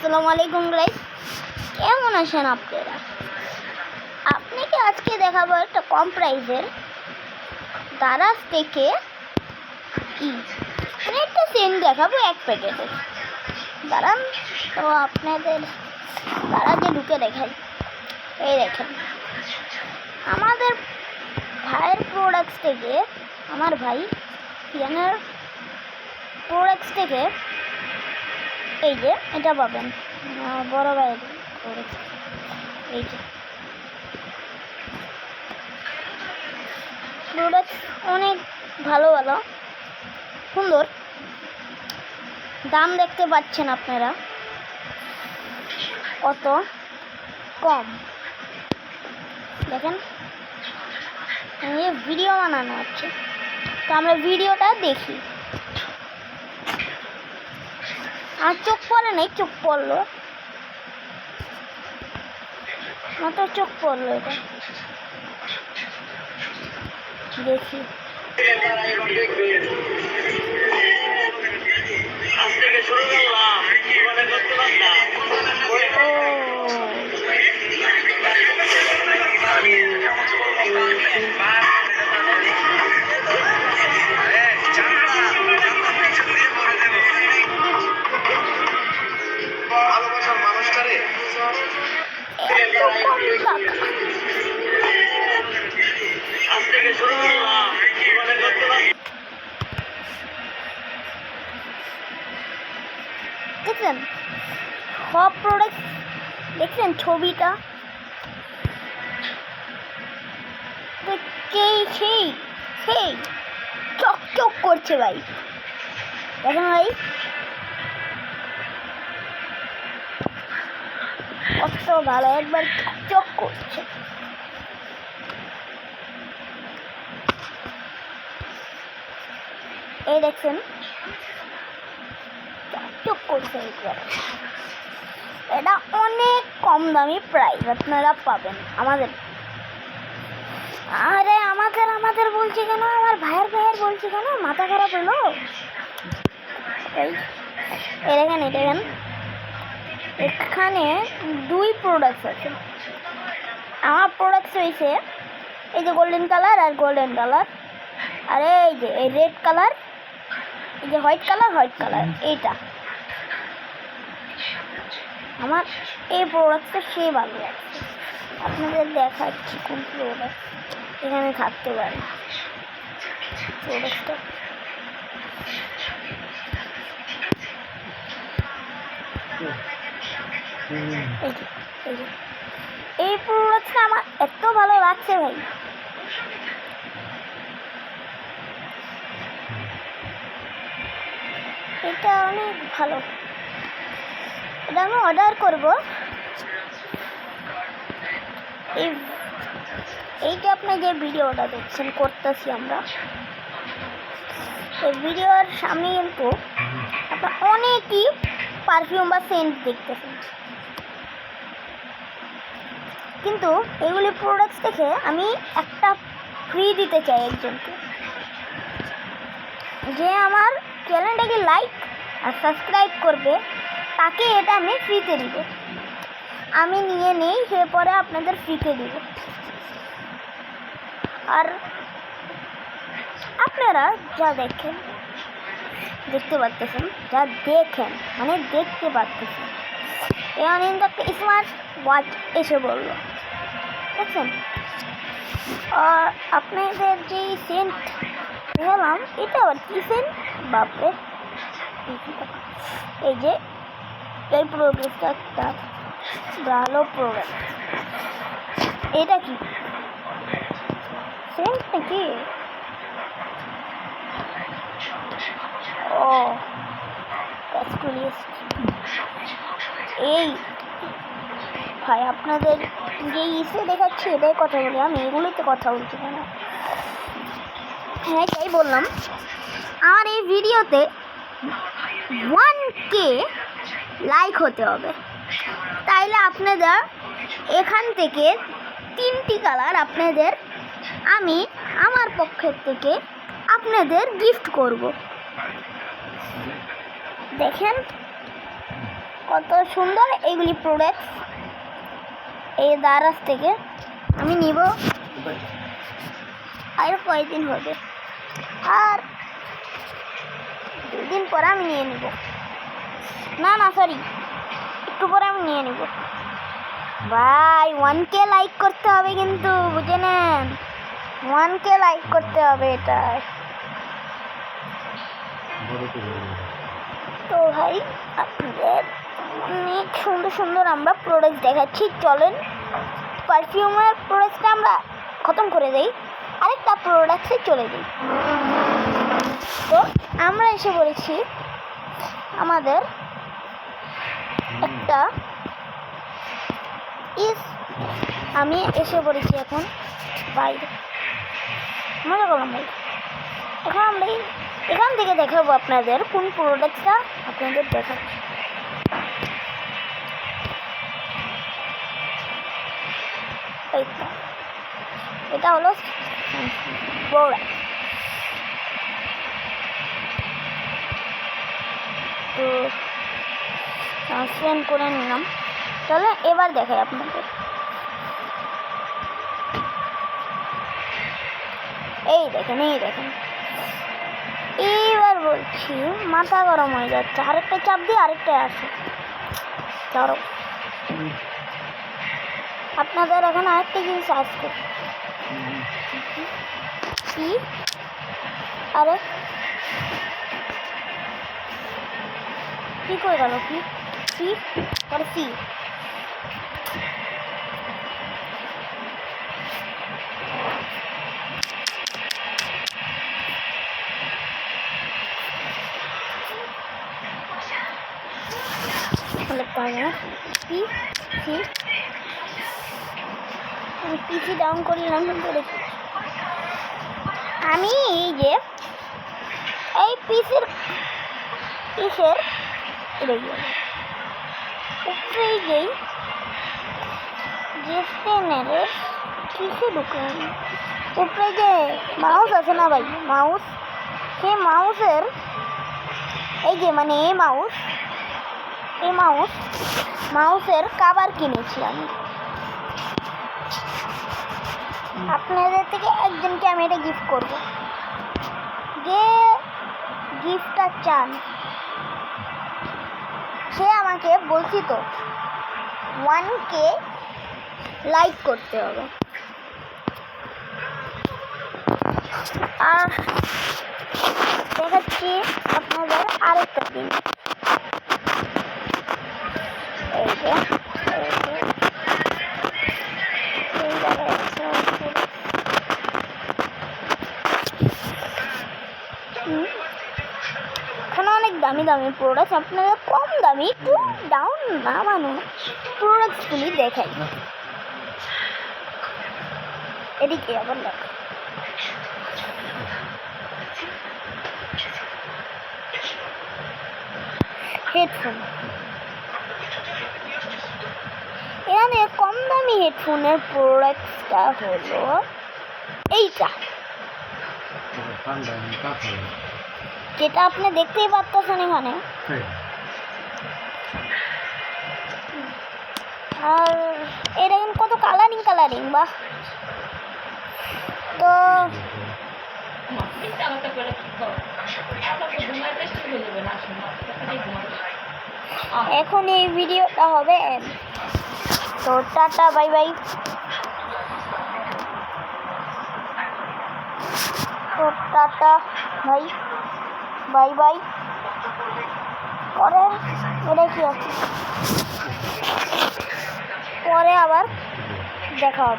আসসালামু আলাইকুম গাইস, কেমন আছেন আপনারা? আপনাকে আজকে দেখাবো একটা কম প্রাইসের দারাজ থেকে একটা সেন্ট দেখাবো এক প্যাকেটের। দাঁড়ান তো আপনাদের দারাজে ঢুকে দেখাই। এই দেখেন আমাদের ভাইয়ের প্রোডাক্টস থেকে, আমার ভাই পিয়ানোর প্রোডাক্টস থেকে এই যে এটা পাবেন বড় ভাইয়ের প্রোডাক্টস। এই যে প্রোডাক্টস অনেক ভালো ভালো সুন্দর, দাম দেখতে পাচ্ছেন আপনারা কত কম। দেখেন ভিডিও বানানো হচ্ছে, তো আমরা ভিডিওটা দেখি। আর চোখ পড়ে নেই, চোখ পড়লো মাত্র, চোখ পড়লো, এটা দেখি। ভালোবাসার মানুষটারে দেখছেন সব প্রোডাক্ট, দেখছেন ছবিটা সেই সেই চকচক করছে ভাই। দেখেন ভাই কত ভালো, একবার চকচক করছে। এই দেখছেন চকচক করছে একবার। এটা অনেক কম দামি প্রাইস আপনারা পাবেন আমাদের। আরে আমাদের বলছি কেন, আমার ভাইয়ের বলছি কেন, মাথা খারাপ হলো। এই দেখেন এখানে দুই প্রোডাক্টস আছে। আমার প্রোডাক্টস হয়েছে এই যে গোল্ডেন কালার আর গোল্ডেন কালার, আর এই যে এই রেড কালার, এই যে হোয়াইট কালার। এইটা আমার এই প্রোডাক্টটা সেই ভালো লাগছে। আপনাদের দেখাচ্ছি কোন প্রোডাক্ট এখানে থাকতে পারে। প্রোডাক্টটা এই প্রোডাক্টটা আমার এত ভালো লাগছে ভাই। এটা অনেক ভালো, এটা আমি অর্ডার করব। এইটা আপনি যে ভিডিওটা দেখছেন করতেছি আমরা, এই ভিডিওর সামনে কিন্তু আপনার অনেকই পারফিউম বা সেন্ট দেখতেছেন, কিন্তু এগুলি প্রোডাক্টস দেখে আমি একটা ফ্রি দিতে চাই একজনকে, যে আমার চ্যানেলটাকে লাইক আর সাবস্ক্রাইব করবে, তাকে এটা আমি ফ্রিতে দিব। আমি নিয়ে নেই, সে পরে আপনাদের ফ্রিতে দিব। আর আপনারা যা দেখতে পাচ্ছেন, মানে দেখতে পাচ্ছেন, এমন একটা স্মার্ট ওয়াচ এসে বললো, দেখছেন। আর আপনাদের যে সেন্ট বললাম, এটা আবার কি সেন্ট বাপরে। এই যে এই প্রোডাক্টটা একটা ভালো প্রোডাক্ট। এটা কি সেন্ট নাকি? ও এই ভাই আপনাদের যে ইসে দেখাচ্ছি এটাই কথা বলি, আমি এগুলোতে কথা বলছি কেন। হ্যাঁ তাই বললাম, আমার এই ভিডিওতে 1K লাইক হতে হবে, তাইলে আপনাদের এখান থেকে 3টি কালার আপনাদের আমি আমার পক্ষের থেকে আপনাদের গিফট করব। দেখেন কত সুন্দর এইগুলি প্রোডাক্ট। এই দারাজ থেকে আমি নিব, আর কয়েকদিন হবে, আর 2 দিন পরে আমি নিয়ে নিব। না সরি, একটু পরে আমি নিয়ে নিব। ভাই 1K লাইক করতে হবে কিন্তু, বুঝে নেন, 1K লাইক করতে হবে এটা। তো ভাই আপনাদের অনেক সুন্দর সুন্দর আমরা প্রোডাক্ট দেখাচ্ছি। চলেন পারফিউমের প্রোডাক্টটা আমরা খতম করে দেই, আরেকটা প্রোডাক্টে চলে যাই। তো আমরা এসে বলেছি আমাদের একটা আমি এসে পড়েছি এখন বাইরে, মজা করলাম ভাই। এখন আমরা এখান থেকে দেখাবো আপনাদের কোন প্রোডাক্টটা আপনাদের দেখাচ্ছি। এটা হলো প্রোডাক্ট। তো ট্রান্সফার করে নিলাম। তাহলে এবার দেখাই আপনাদের। এই দেখেন এইবার বলছি, মাথা গরম হয়ে যাচ্ছে। আরেকটা চাপ দিয়ে আরেকটা আসে। ধরো আপনাদের এখন আরেকটা জিনিস আসছে। কি? আরে কি করে গেল? কি করছি? আমি পিসি ডাউন করলাম, আমি এই যে এই পিসির উপরে যেই স্টেনারের কিসে ঢুকলাম, উপরে যে মাউস আছে না ভাই, মাউস, সেই মাউসের এই যে মানে এই মাউসের কভার কিনেছি আমি। আপনাদের থেকে একজনকে আমি এটা গিফট করব। যে গিফটটা চান সে আমাকে বলছি তো 1K লাইক করতে হবে। আর দেখাচ্ছি আপনাদের আরেকটা দিন। এই যে এখানে অনেক দামি দামি প্রোডাক্ট, আপনারা কম দামি একটু ডাউন নামানো প্রোডাক্টগুলি দেখাই। এদিকে আবার দেখ, হেডফোন। এখানে কম দামি হেডফোনের প্রোডাক্টটা হলো এইটা, যেটা আপনি দেখতেই পাচ্ছেন এখানে। আর এটা এখন কত কালারিং বাহ। তো এখন এই ভিডিওটা হবে, তো টাটা বাই বাই। তো টাটা ভাই, বাই বাই। পরে এটা কি আছে, পরে আবার দেখা হবে।